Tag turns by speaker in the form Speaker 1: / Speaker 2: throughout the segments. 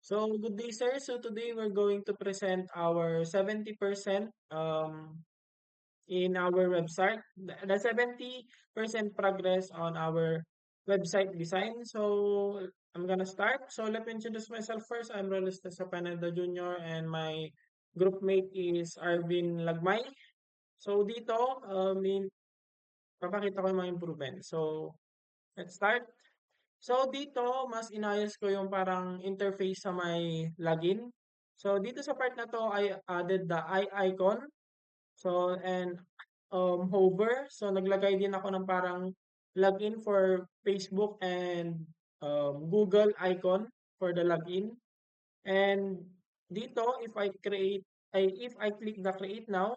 Speaker 1: So, good day, sir. So, today we're going to present our 70% in our website, the 70% progress on our website design. So, I'm gonna start. So, let me introduce myself first. I'm Rolista Sapaneda Jr. and my group mate is Arvin Lagmay. So, dito, papakita ko yung mga improvement. So, let's start. So, dito, mas inayos ko yung parang interface sa may login. So, dito sa part na to, I added the eye icon. So, and hover. So, naglagay din ako ng parang login for Facebook and Google icon for the login. And dito, if I click the create now,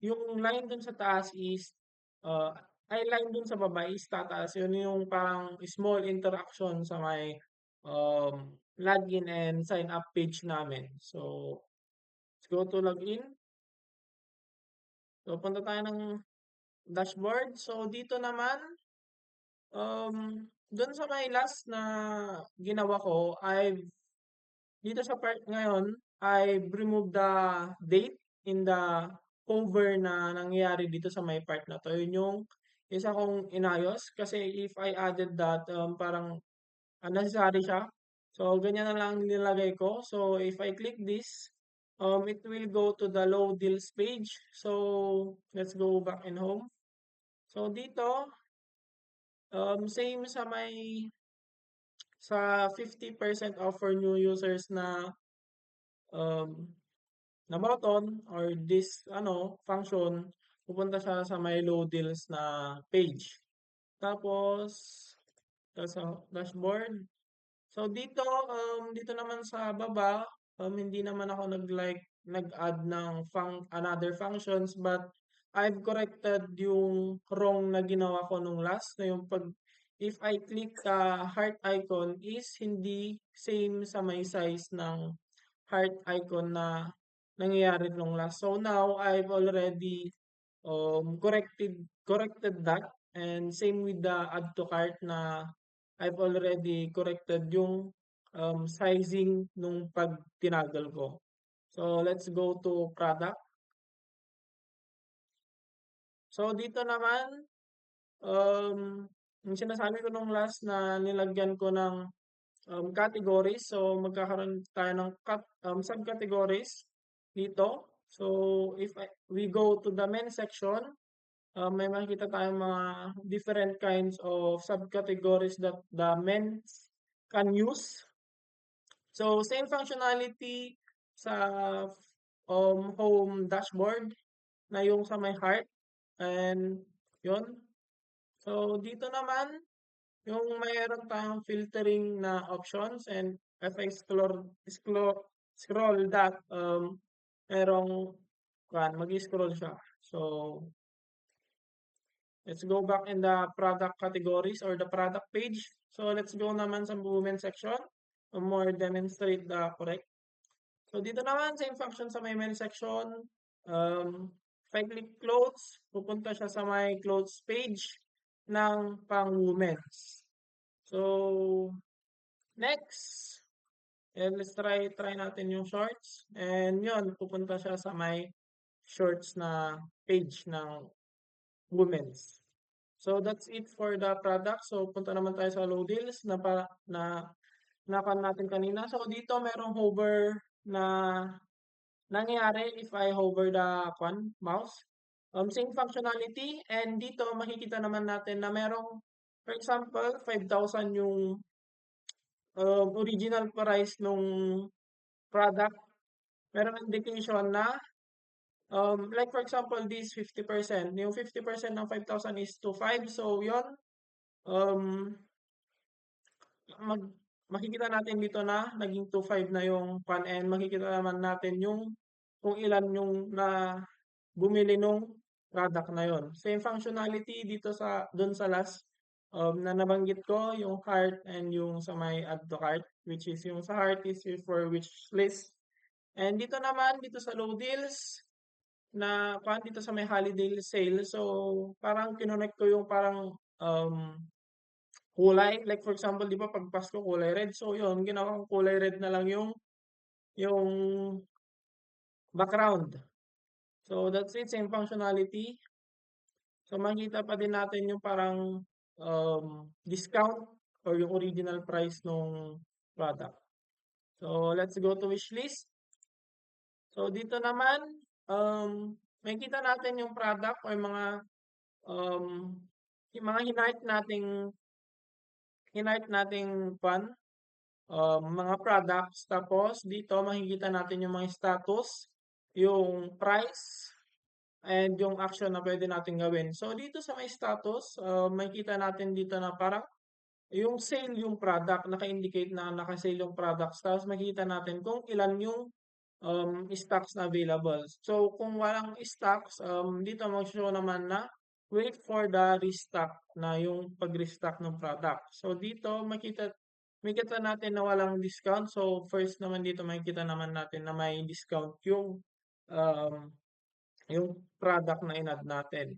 Speaker 1: yung line dun sa taas is, uh, ay line dun sa baba is tataas. Yun yung parang small interaction sa may login and sign up page namin. So, let's go to login. So, punta tayo ng dashboard. So, dito naman, dun sa may last na ginawa ko, dito sa part ngayon, I've removed the date in the cover na nangyayari dito sa may part na to. Yun yung isa kong inayos kasi if I added that, parang unnecessary siya. So, ganyan na lang nilagay ko. So, if I click this, it will go to the low deals page. So, let's go back in home. So, dito, same sa 50% off for new users um, na button or this function, pupunta siya sa may low deals na page. Tapos sa dashboard. So dito naman sa baba, hindi naman ako nag-add ng another functions, but I've corrected yung wrong na ginawa ko nung last na yung if I click the heart icon is hindi same sa may size ng heart icon na nangyayari nung last. So now I've already corrected that, and same with the add to cart na I've already corrected yung sizing nung pag tinagal ko. So let's go to product. So dito naman, yung sinasabi ko nung last na nilagyan ko ng categories. So magkakaroon tayo ng subcategories dito. So if we go to the main section, may makikita tayong mga different kinds of subcategories that the men can use. So same functionality sa home dashboard na yung sa may heart, and yun. So dito naman yung mayroon tayong filtering na options, and if I scroll that, merong mag-scroll siya. So let's go back in the product categories or the product page. So let's go naman sa movement section to more demonstrate the correct. So dito naman, same function sa may men section. If I click clothes, pupunta siya sa may clothes page ng pang women's. So next, and let's try natin yung shorts. And yun, pupunta siya sa may shorts na page ng women's. So that's it for the product. So punta naman tayo sa low deals na natin kanina. So dito merong hover na nangyayari if I hover the mouse. Same functionality, and dito makikita naman natin na merong, for example, 5,000 yung original price nung product. Merong indication na like for example, this 50%. Yung 50% ng 5,000 is to 5. So, yun. Um, makikita natin dito na naging 2.5 na yung and makikita naman natin yung kung ilan yung na bumili nung product na yon. Same functionality dito dun sa last na nabanggit ko, yung heart and yung sa may add to cart, which is yung sa heart is for which list. And dito naman, dito sa low deals, dito sa may holiday sale. So, parang kinonect ko yung parang kulay. Like for example, di ba pag Pasko kulay red. So yun, ginawa kong kulay red na lang yung background. So that's it, same functionality. So makikita pa din natin yung parang discount or yung original price ng product. So let's go to wishlist. So dito naman, makikita natin yung product or um, yung mga hinart nating mga products. Tapos dito makikita natin yung mga status, yung price, and yung action na pwede natin gawin. So dito sa may status, makikita natin dito na parang yung sale yung product, naka-indicate na naka-sale yung products. Tapos makikita natin kung ilan yung stocks na available. So kung walang stocks, dito mag-show naman na wait for the restock na yung pag-restock ng product. So dito makikita natin na walang discount. So first naman dito makikita naman natin na may discount um, yung product na in-add natin.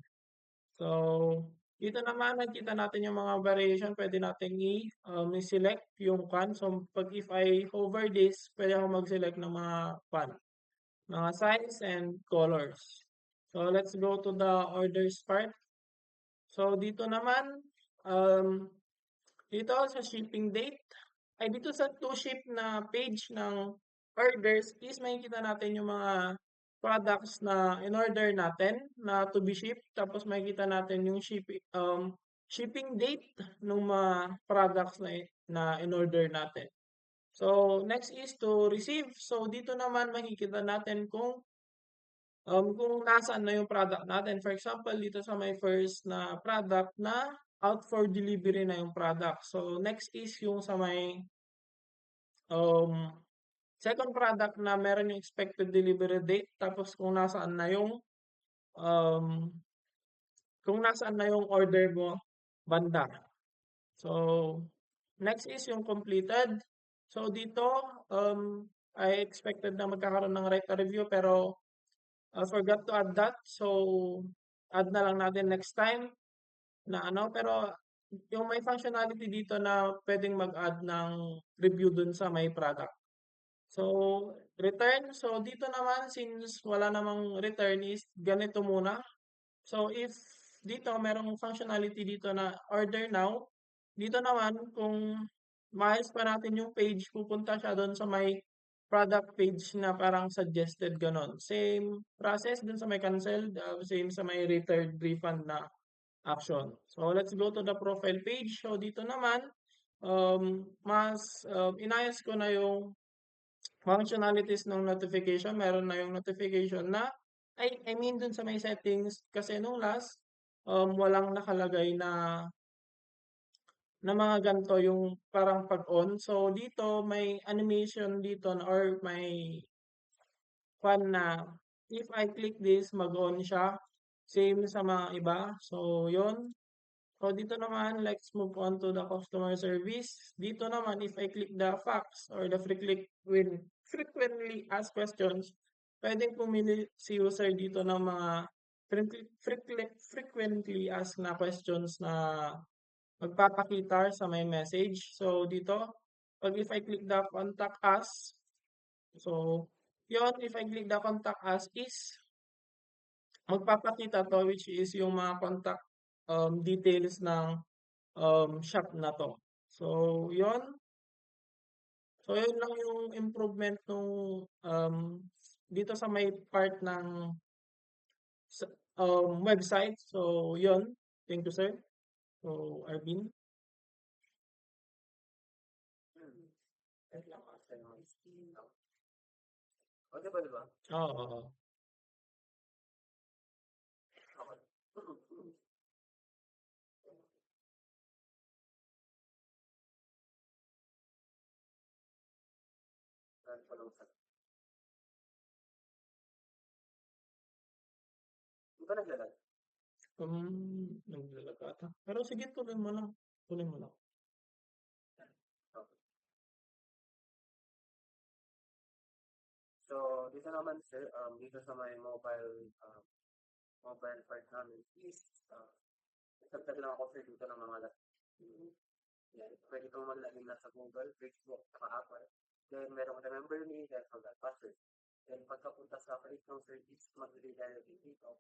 Speaker 1: So, dito naman nakita natin yung mga variation. Pwede natin i-select yung can. So, if I hover this, pwede ako mag-select ng mga size and colors. So, let's go to the orders part. So, dito naman, um, dito sa shipping date, ay dito sa to ship na page ng orders is makikita natin yung mga products na in-order natin na to be shipped. Tapos makikita natin yung shipping date ng mga products na in-order natin. So, next is to receive. So, dito naman makikita natin kung nasaan na yung product natin. For example, dito sa my first na product na out for delivery na yung product. So, next is yung sa may um, second product na meron yung expected delivery date. Tapos um, kung nasaan na yung order mo, banda. So, next is yung completed. So, dito, I expected na magkakaroon ng right to review pero I forgot to add that. So, add na lang natin next time na ano. Pero, yung may functionality dito na pwedeng mag-add ng review dun sa may product. So, return. So, dito naman, since wala namang return is ganito muna. So, if dito, merong functionality dito na order now, dito naman, kung maayos pa natin yung page, pupunta siya doon sa may product page na parang suggested ganon. Same process dun sa may canceled, same sa may return refund na action. So, let's go to the profile page. So, dito naman, inayos ko na yung functionalities ng notification. Meron na yung notification na, I mean dun sa may settings, kasi nung last, walang nakalagay na mga ganito yung parang pag-on. So, dito may animation dito or may fan na if I click this, mag-on siya. Same sa mga iba. So, yun. So, dito naman, let's move on to the customer service. Dito naman, if I click the facts or the frequently asked questions, pwedeng pumili si user dito ng mga frequently asked na questions na magpapakita sa may message. So, dito, if I click the contact us, so, yun, if I click the contact us is, magpapakita to which is yung mga contact details ng shop na to. So, yun. So, yun lang yung improvement nung dito sa may part ng website. So, yun. Thank you, sir. So, Arvin.
Speaker 2: Okay ba, di ba?
Speaker 1: Oo.
Speaker 2: Di ba naglalag?
Speaker 1: Naglalag ata. Pero sige, tuloy mo lang. Tuloy mo lang.
Speaker 2: Okay. So, dito naman sir, dito sa may mobile part namin is, nagtagtag lang ako sir dito ng mga Yan, pwede kang mag-login na sa Google, Facebook, saka Apple. Then, meron ka remember me, then forgot password. Then, pagkapunta sa create ng service, mag-redirect dito.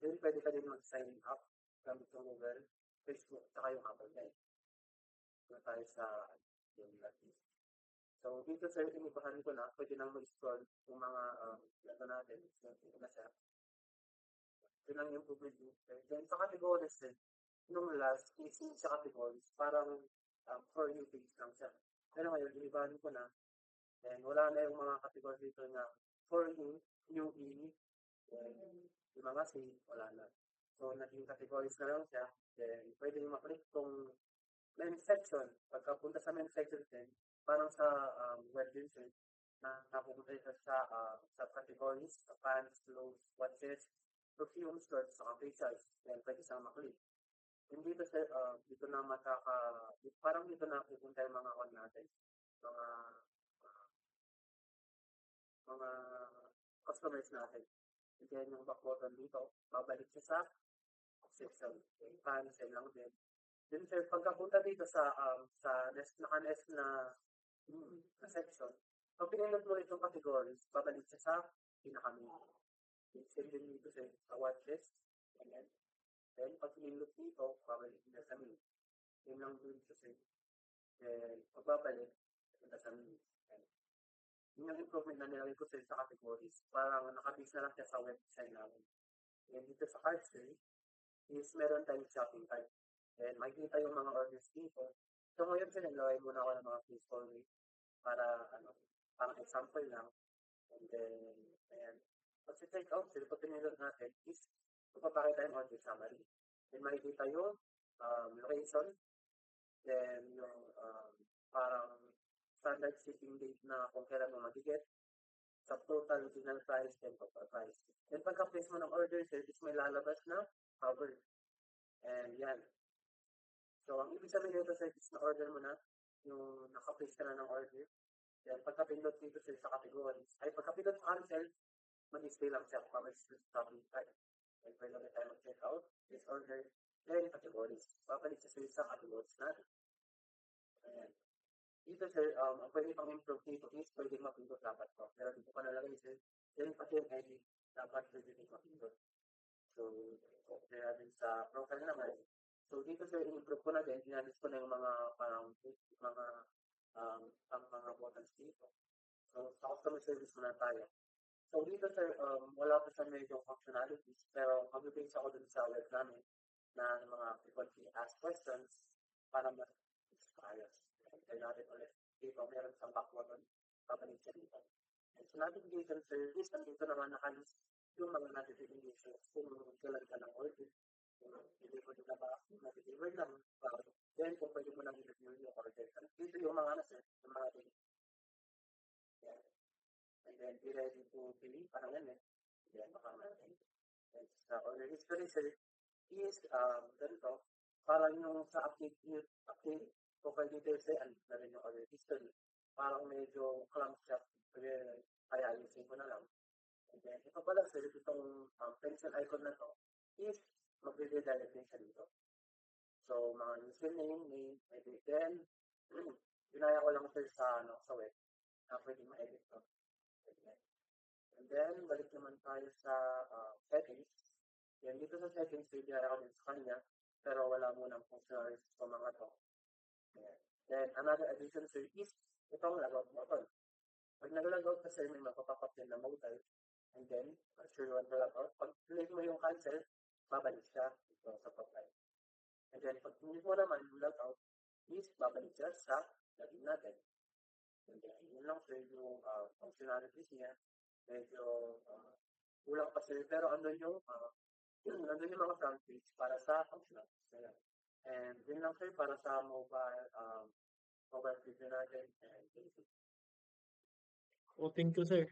Speaker 2: Then, pwede ka din mag-sign up gamit yung Google, Facebook, saka yung Apple din. Na tayo sa yung login. So, dito sir, inibahan ko na, pwede nang mag-scroll yung mga ito natin. So, ito na siya. Ito lang yung improvement dito. Then, sa categories sir, nung last is sa categories, parang for you page lang siya. Pero ngayon, inibahan ko na, then wala na yung mga categories dito na for you, newbie, yung mga save, wala na. So, naging categories na lang siya. Then, pwede yung maklik tong main section. Pagkapunta sa main section din, parang sa web din sir, na napupunta ito sa subcategories, sa pants, clothes, watches, perfumes, shorts, saka facials. Then, pwede siyang maklik. And dito sir, dito na parang dito na pupunta yung mga on natin, mga mga customers natin. And then yung back button dito, babalik siya sa section. Cancel lang din. Then sir, pagkapunta dito sa naka-nest na section, pag pinindot mo itong categories, babalik siya sa pinaka-main. Same din dito sir, sa watches. Ayan. Then pag pinindot dito, babalik siya sa main. Yun lang dito sir. Then pagbabalik, punta sa main. Yun yung improvement na nilagay ko sa categories. Parang nakabase na lang siya sa website namin. And dito sa cards is meron tayong shopping cart. And makikita yung mga orders dito. So ngayon sinilagay muna ako ng mga place order para parang example lang. And then, ayan. Pag si check out, sila pag pinilog natin is papakita yung order summary. Then makikita yung location. Then yung parang standard shipping date na kung kailan mo mag-get, sa total original price, and total price. Then pagka-place mo ng order, sir, is may lalabas na cover. And yan. So, ang ibig sabihin nito, sir, is na-order mo na, yung naka-place ka na ng order. Then pagka-pindot dito, sir, sa categories, ay pagka-pindot cancel, mag-stay lang siya, mag-stay sa shopping cart. And pwede na tayo mag-check out, this order, then categories. Babalik siya, sir, sa categories natin. Ayan. Dito sir, ang pwede pang improve dito is pwede mapindot dapat ko. Pero dito pa nalagay sir, then pati yung edit, dapat pwede din mapindot. So, okay natin sa profile naman. So, dito sir, in-improve ko na din, inalis ko na yung mga parang mga buttons dito. So, sa customer service muna tayo. So, dito sir, wala pa sa medyo functionalities, pero mag-base ako dun sa web namin na mga people can ask questions para mas-ayos. Kaya natin ulit. Dito, meron sa back button. Babalik siya dito. And sa notification service, dito naman nakalis yung mga notifications kung kailan ka ng order. Deliver na ba? Na-deliver na. Then, kung pwede mo lang i-review yung order. Dito yung mga yung mga things. Yeah. And then, be ready to pay. Parang yan eh. Yan, baka natin. And sa order history, sir, is, ganito, parang yung sa update profile details ay na rin yung order history. Parang medyo clamp siya. Kaya ayusin ko na lang. And then, ito pala sir, itong pencil icon na to is mag-redirect din siya dito. So, mga username, name, edit. Then, ginaya ko lang sir sa web na pwede ma-edit to. And then, balik naman tayo sa settings. Yan, dito sa settings, ginaya ko din sa kanya. Pero wala munang functionalities sa mga to. Ayan. Then, another addition sir is itong logout button. Pag nag-logout ka sir, may mapapapap din na modal. And then, sure you want to logout. Pag click mo yung cancel, babalik siya ito sa profile. And then, pag click mo naman yung logout, is babalik siya sa login natin. And then, yun lang sir yung functionalities niya. Medyo kulang pa sir, pero andun yung mga front page para sa functionalities nila. And yun lang sir para sa mobile video natin. And
Speaker 1: Oh, thank you, sir.